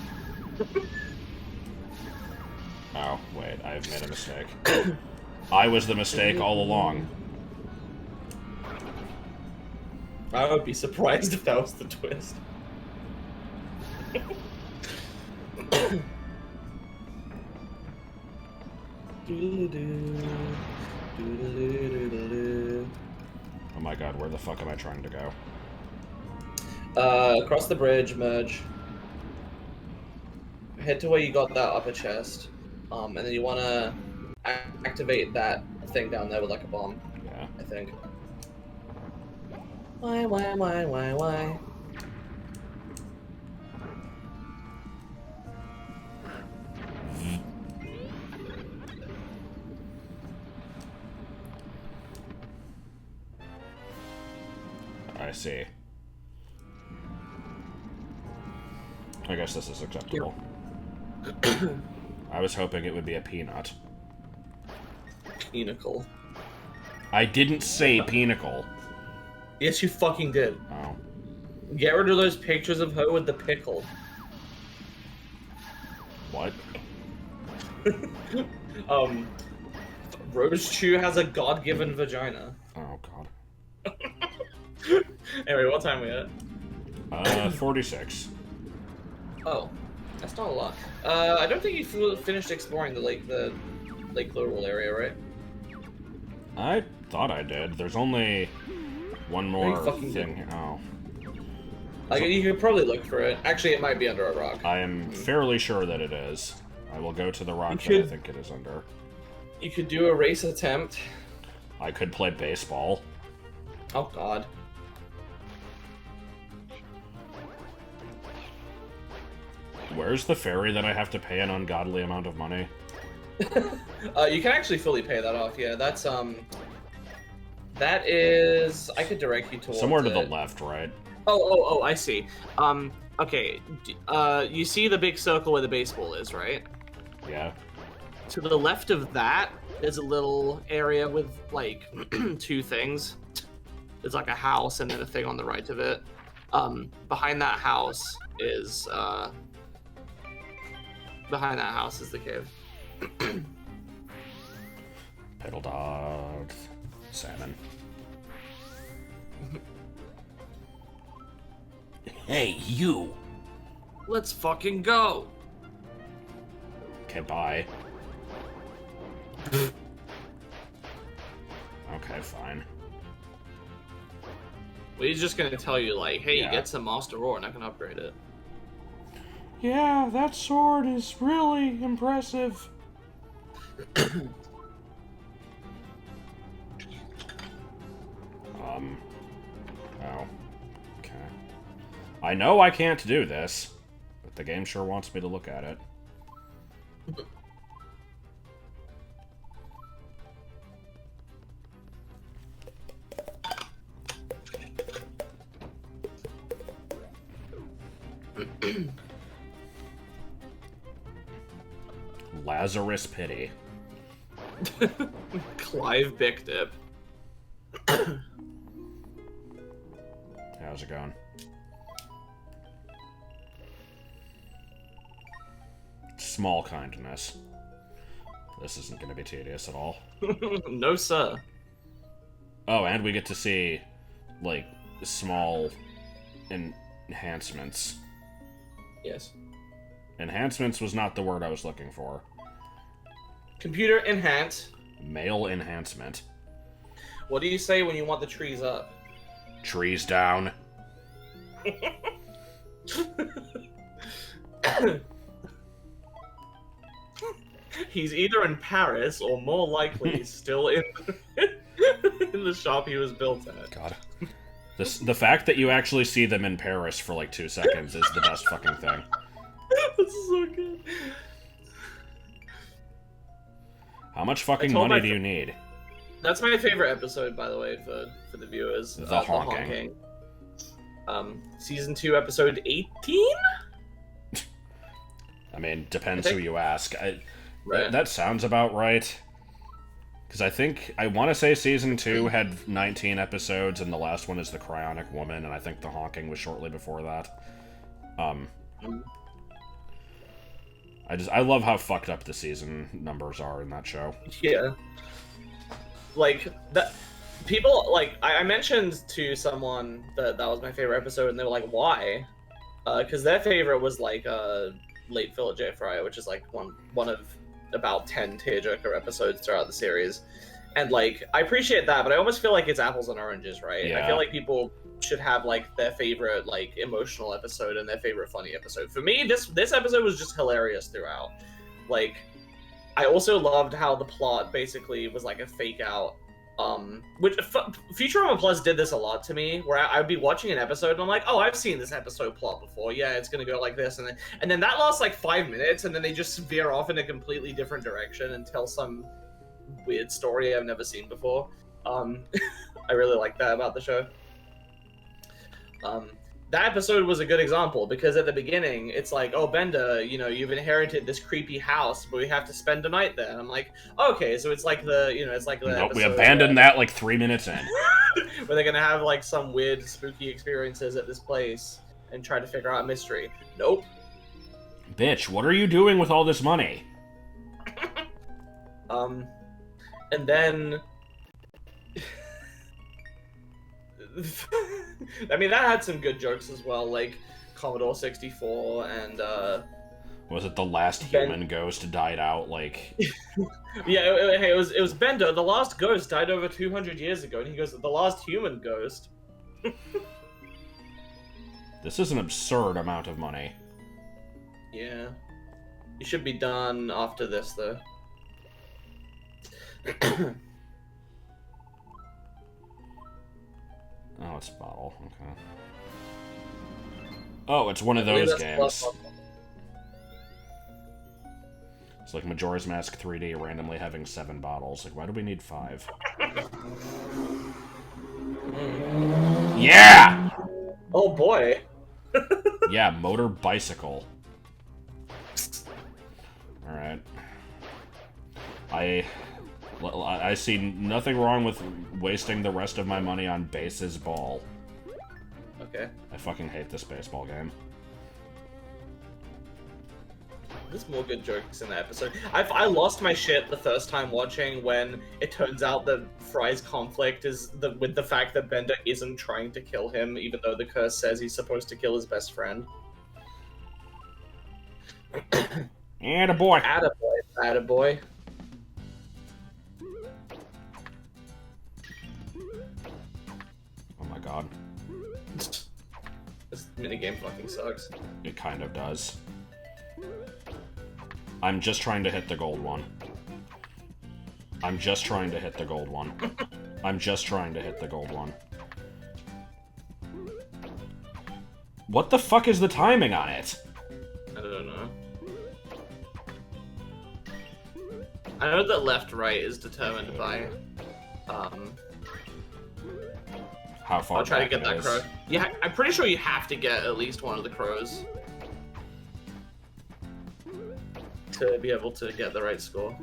Oh, wait, I've made a mistake. I was the mistake all along. I would be surprised if that was the twist. Oh my god, where the fuck am I trying to go? Across the bridge, merge. Head to where you got that upper chest. And then you want to activate that thing down there with like a bomb. Yeah. I think. Why? I see. I guess this is acceptable. I was hoping it would be a peanut. Pinnacle. I didn't say pinnacle. Yes, you fucking did. Oh. Get rid of those pictures of her with the pickle. What? Rose Chew has a god-given vagina. Oh, God. Anyway, what time are we at? 46. Oh, that's not a lot. I don't think you finished exploring the Lake Literal area, right? I thought I did. There's only one more fucking thing. Oh. Like, you could probably look for it. Actually, it might be under a rock. I am fairly sure that it is. I will go to the rock that I think it is under. You could do a race attempt. I could play baseball. Oh, God. Where's the ferry that I have to pay an ungodly amount of money? You can actually fully pay that off, yeah. That's, that is... I could direct you towards Somewhere to the it. left, right? Oh, I see. Okay. You see the big circle where the baseball is, right? Yeah. To the left of that is a little area with, like, two things. There's, like, a house and then a thing on the right of it. Behind that house is, Behind that house is the cave. Pedal dogs. Salmon. Hey, you! Let's fucking go! Okay, bye. Okay, fine. Well, he's just gonna tell you, like, hey, Yeah. you get some Master Ore and I can upgrade it. Yeah, that sword is really impressive. Oh. Okay. I know I can't do this, but the game sure wants me to look at it. Lazarus Pity. Clive Bickdip. How's it going? Small kindness. This isn't going to be tedious at all. No, sir. Oh, and we get to see, like, small enhancements. Yes. Enhancements was not the word I was looking for. Computer enhance. Male enhancement. What do you say when you want the trees up? Trees down. He's either in Paris or more likely still in in the shop he was built at. God. The fact that you actually see them in Paris for like 2 seconds is the best fucking thing. This is so good. How much fucking money do you need? That's my favorite episode, by the way, for the viewers. The honking. Season 2, episode 18? I mean, depends who you ask. Right. That sounds about right. Because I want to say Season 2 had 19 episodes, and the last one is The Cryonic Woman, and I think The Honking was shortly before that. I love how fucked up the season numbers are in that show. Yeah. Like, that... People, like, I mentioned to someone that was my favorite episode, and they were like, why? Because their favorite was, like, Late Philip J. Fry, which is, like, one of about 10 tearjerker episodes throughout the series. And, like, I appreciate that, but I almost feel like it's apples and oranges, right? Yeah. I feel like people should have, like, their favorite, like, emotional episode and their favorite funny episode. For me, this episode was just hilarious throughout. Like, I also loved how the plot basically was, like, a fake-out. Which Futurama Plus did this a lot to me, where I'd be watching an episode and I'm like, oh, I've seen this episode plot before. Yeah, it's gonna go like this, and then that lasts like 5 minutes, and then they just veer off in a completely different direction and tell some weird story I've never seen before. I really like that about the show. That episode was a good example because at the beginning it's like, oh, Bender, you know, you've inherited this creepy house, but we have to spend a night there. And I'm like, okay, so it's like it's like the Nope, we episode abandoned that like 3 minutes in. where they're gonna have like some weird spooky experiences at this place and try to figure out a mystery. Nope. Bitch, what are you doing with all this money? And then I mean, that had some good jokes as well, like Commodore 64 and Was it the last human ghost died out, like... Yeah, it was Bender, the last ghost died over 200 years ago, and he goes, the last human ghost. This is an absurd amount of money. Yeah. You should be done after this, though. Oh, it's a bottle. Okay. Oh, it's one of those games. It's like Majora's Mask 3D randomly having 7 bottles. Like, why do we need 5? Yeah! Oh boy. Yeah, motor bicycle. Alright. I see nothing wrong with wasting the rest of my money on bases ball. Okay. I fucking hate this baseball game. There's more good jokes in that episode. I lost my shit the first time watching when it turns out that Fry's conflict is with the fact that Bender isn't trying to kill him, even though the curse says he's supposed to kill his best friend. Attaboy. Attaboy. Attaboy. Oh my god. This minigame fucking sucks. It kind of does. I'm just trying to hit the gold one. I'm just trying to hit the gold one. I'm just trying to hit the gold one. What the fuck is the timing on it? I don't know. I know that left-right is determined by, How far I'll try to back get that it is. crow. Yeah, I'm pretty sure you have to get at least one of the crows to be able to get the right score.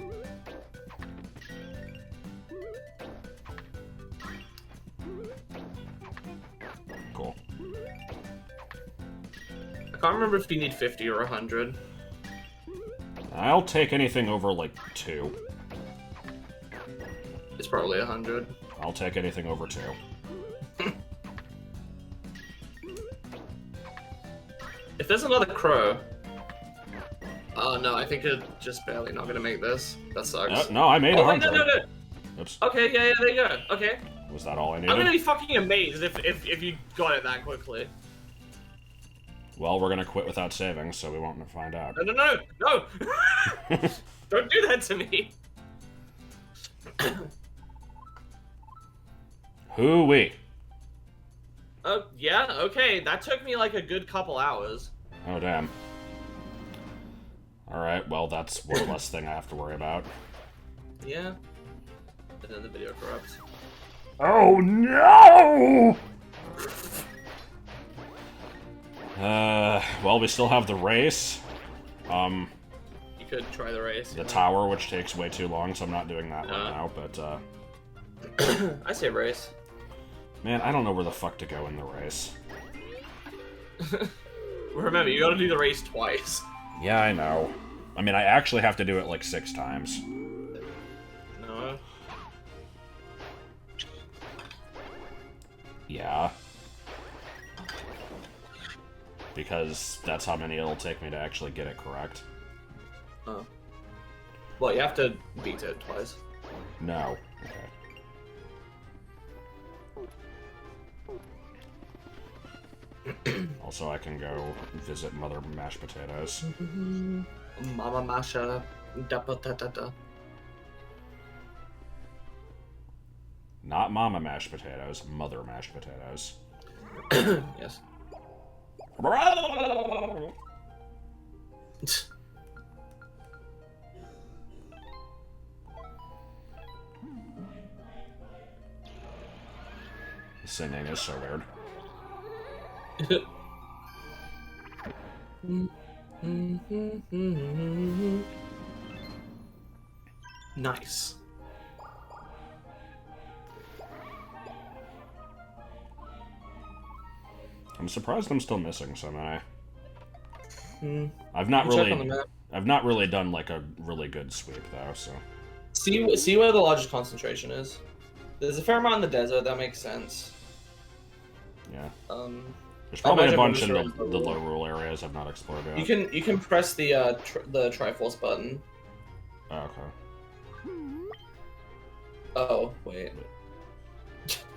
Cool. I can't remember if you need 50 or 100. I'll take anything over, like, 2. It's probably 100. I'll take anything over 2. If there's another crow, Oh no, I think you're just barely not gonna make this. That sucks. No, I made Oh wait, 100. no. Oops. Okay, yeah, there you go. Okay. Was that all I I'm needed? gonna be fucking amazed if you got it that quickly. Well, we're gonna quit without saving, so we won't find out. No! Don't do that to me. Hoo-wee. Oh, yeah, okay. That took me like a good couple hours. Oh, damn. Alright, well, that's one less thing I have to worry about. Yeah. And then the video corrupts. Oh, no! Well, we still have the race. You could try the race. The tower, which takes way too long, so I'm not doing that right now, but, I say race. Man, I don't know where the fuck to go in the race. Remember, you gotta do the race twice. Yeah, I know. I mean, I actually have to do it like 6 times. No. Yeah. Because that's how many it'll take me to actually get it correct. Oh. Well, you have to beat it twice. No. Okay. Also, I can go visit Mother Mashed Potatoes. Mama Masha. Da patata. Not Mama Mashed Potatoes, Mother Mashed Potatoes. Yes. The singing is so weird. Nice. I'm surprised I'm still missing so many. Check on the map. I've not really done like a really good sweep though, so. See where the largest concentration is. There's a fair amount in the desert. That makes sense. Yeah. There's I probably a imagine bunch in most the low rural areas I've not explored yet. You can press the Triforce button. Oh, okay. Oh wait.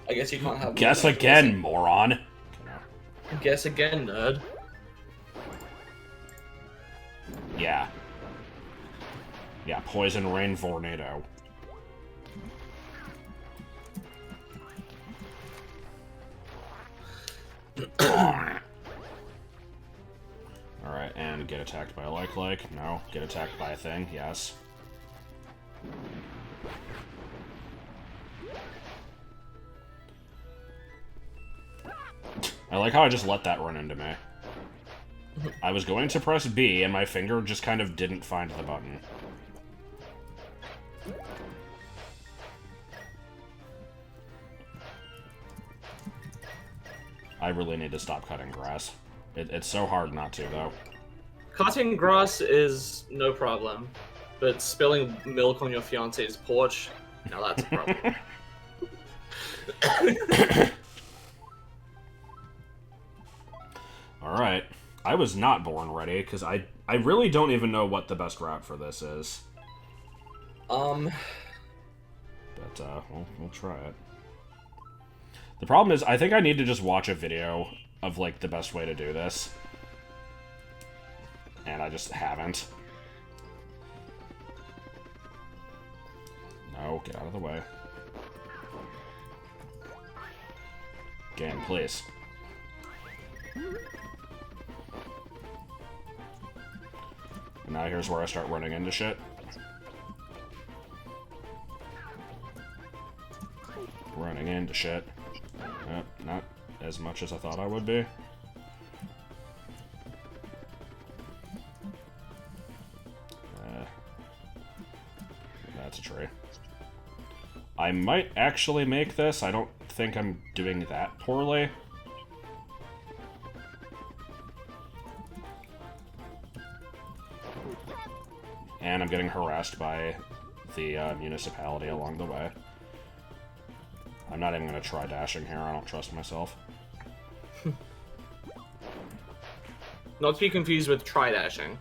I guess you can't have. Guess again, moron. Guess again, nerd. Yeah. Yeah, Poison Rain Vornado. Alright, and get attacked by a like. No. Get attacked by a thing. Yes. I like how I just let that run into me. I was going to press B, and my finger just kind of didn't find the button. I really need to stop cutting grass. It's so hard not to, though. Cutting grass is no problem, but spilling milk on your fiance's porch, now that's a problem. Alright. I was not born ready, because I really don't even know what the best route for this is. But, we'll try it. The problem is, I think I need to just watch a video of, like, the best way to do this. And I just haven't. No, get out of the way. Game, please. And now here's where I start running into shit. Running into shit. Not as much as I thought I would be. That's a tree. I might actually make this. I don't think I'm doing that poorly. And I'm getting harassed by the municipality along the way. I'm not even going to try dashing here. I don't trust myself. Not to be confused with try dashing.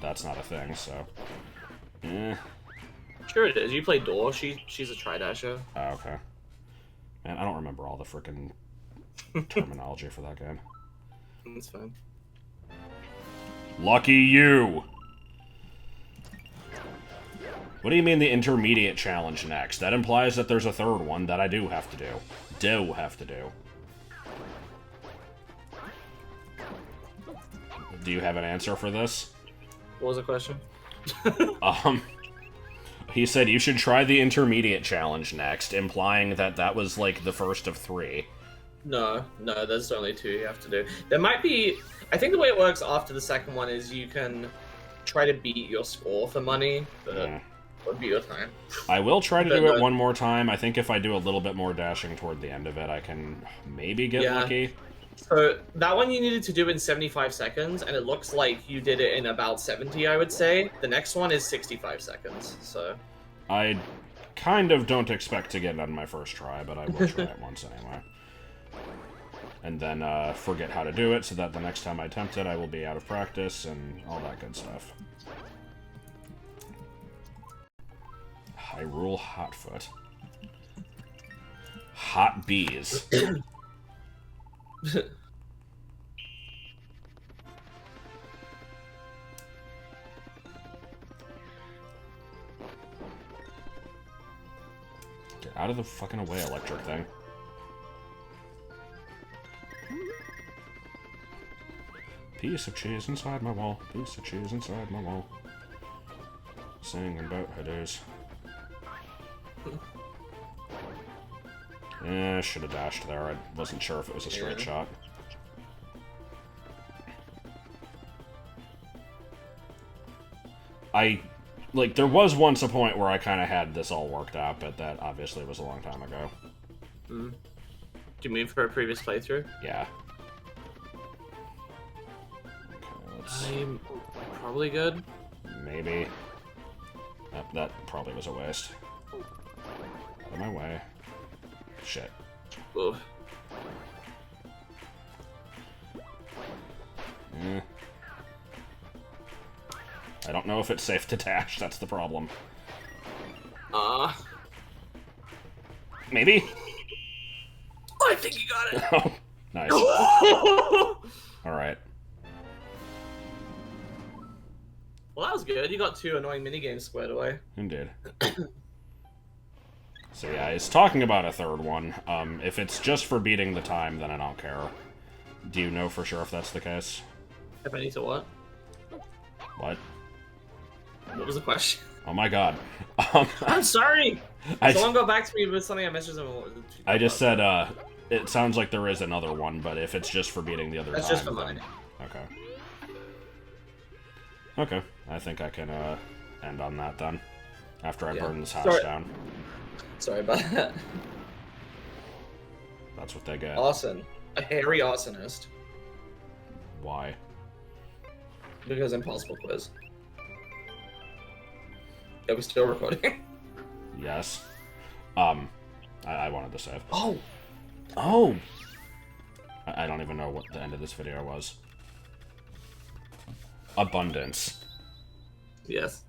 that's not a thing, so... Eh. Sure it is. You play Door. She's a Tri-Dasher. Oh, okay. Man, I don't remember all the frickin' terminology for that game. That's fine. Lucky you! What do you mean the intermediate challenge next? That implies that there's a third one that I do have to do. Do you have an answer for this? What was the question? He said you should try the intermediate challenge next, implying that that was, like, the first of 3. No, there's only 2 you have to do. There might be... I think the way it works after the second one is you can try to beat your score for money, but it would be your time. I will try to do it one more time. I think if I do a little bit more dashing toward the end of it, I can maybe get lucky. So that one you needed to do in 75 seconds, and it looks like you did it in about 70, I would say. The next one is 65 seconds, so... I kind of don't expect to get it on my first try, but I will try it once anyway. And then forget how to do it, so that the next time I attempt it, I will be out of practice, and all that good stuff. Hyrule Hotfoot. Hot bees. Get out of the fucking way, electric thing. Piece of cheese inside my wall. Piece of cheese inside my wall. Singing about her days. I should have dashed there. I wasn't sure if it was a straight shot. Like, there was once a point where I kind of had this all worked out, but that obviously was a long time ago. Do you mean for a previous playthrough? Yeah. Okay, I'm probably good. maybe. That probably was a waste. Out of my way. Shit. Oof. I don't know if it's safe to dash, that's the problem. Maybe? I think you got it! Oh, nice. Alright. Well, that was good. You got 2 annoying minigames squared away. Indeed. So yeah, he's talking about a third one. If it's just for beating the time, then I don't care. Do you know for sure if that's the case? If I need to what? What? What was the question? Oh my god. I'm sorry! Someone go back to me with something I messaged them. I just said, it sounds like there is another one, but if it's just for beating the other That's time, just for money. Okay. Okay, I think I can, end on that then. After I burn this house down. Sorry about that. That's what they get. Arson. A hairy arsonist. Why? Because impossible quiz. Are we still recording? Yes. I wanted to save. Oh! Oh! I don't even know what the end of this video was. Abundance. Yes.